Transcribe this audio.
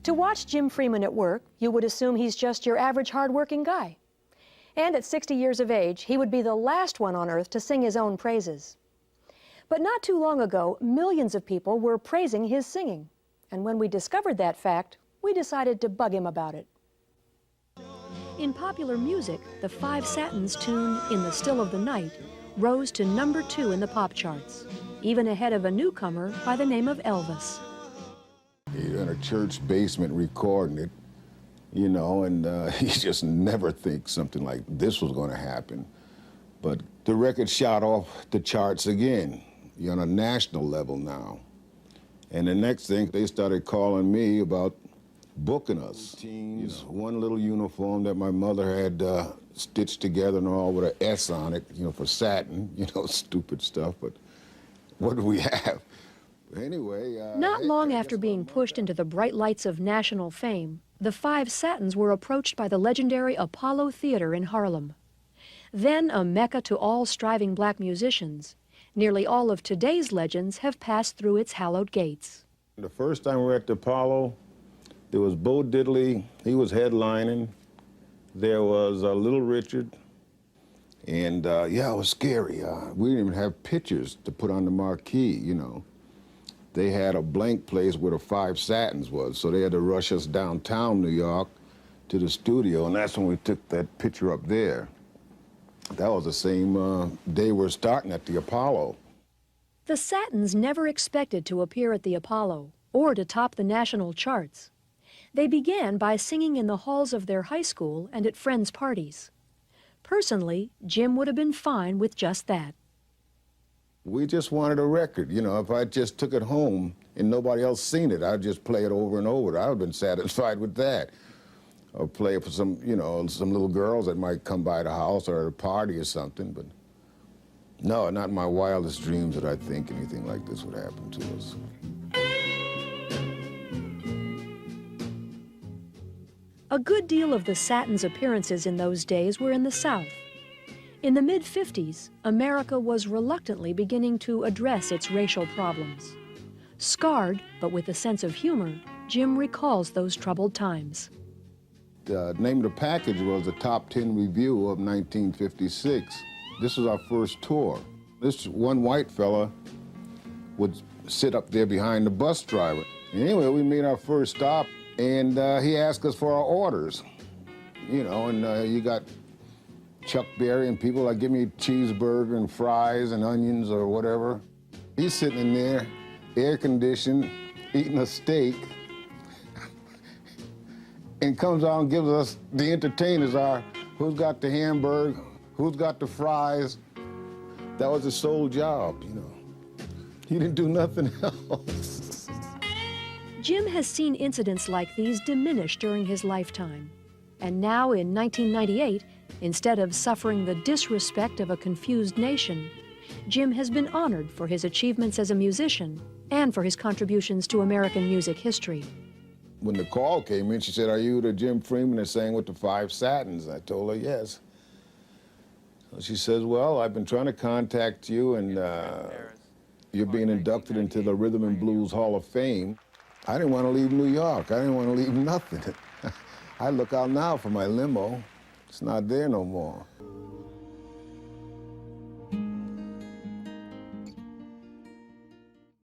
To watch Jim Freeman at work, you would assume he's just your average hard-working guy. And at 60 years of age, he would be the last one on earth to sing his own praises. But not too long ago, millions of people were praising his singing. And when we discovered that fact, we decided to bug him about it. In popular music, the Five Satins tune "In the Still of the Night" rose to #2 in the pop charts, even ahead of a newcomer by the name of Elvis. You're in a church basement recording it, you know, and you just never think something like this was going to happen. But the record shot off the charts again. You're on a national level now. And the next thing, they started calling me about booking us. You know, one little uniform that my mother had stitched together and all with an S on it, you know, for satin, you know, stupid stuff, but what do we have? Anyway, not long after being pushed into the bright lights of national fame, the Five Satins were approached by the legendary Apollo Theater in Harlem. Then a mecca to all striving black musicians, nearly all of today's legends have passed through its hallowed gates. The first time we were at the Apollo, there was Bo Diddley, he was headlining. There was Little Richard, and yeah, it was scary. We didn't even have pictures to put on the marquee, you know. They had a blank place where the Five Satins was, so they had to rush us downtown New York to the studio, and that's when we took that picture up there. That was the same day we're starting at the Apollo. The Satins never expected to appear at the Apollo or to top the national charts. They began by singing in the halls of their high school and at friends' parties. Personally, Jim would have been fine with just that. We just wanted a record. You know, if I just took it home and nobody else seen it, I'd just play it over and over. I would have been satisfied with that. Or play it for some, you know, some little girls that might come by the house or at a party or something, but no, not in my wildest dreams did I think anything like this would happen to us. A good deal of the Satins' appearances in those days were in the South. In the mid-50s, America was reluctantly beginning to address its racial problems. Scarred, but with a sense of humor, Jim recalls those troubled times. The name of the package was the Top 10 Review of 1956. This was our first tour. This one white fella would sit up there behind the bus driver. Anyway, we made our first stop, and he asked us for our orders. You know, and you got Chuck Berry and people like, give me a cheeseburger and fries and onions or whatever. He's sitting in there, air-conditioned, eating a steak, and comes out and gives us, the entertainers are, who's got the hamburger, who's got the fries. That was his sole job, you know. He didn't do nothing else. Jim has seen incidents like these diminish during his lifetime. And now in 1998, instead of suffering the disrespect of a confused nation, Jim has been honored for his achievements as a musician and for his contributions to American music history. When the call came in, she said, "Are you the Jim Freeman that sang with the Five Satins?" I told her yes. So she says, "Well, I've been trying to contact you, and you're being inducted into the Rhythm and Blues Hall of Fame." I didn't want to leave New York. I didn't want to leave nothing. I look out now for my limo. It's not there no more.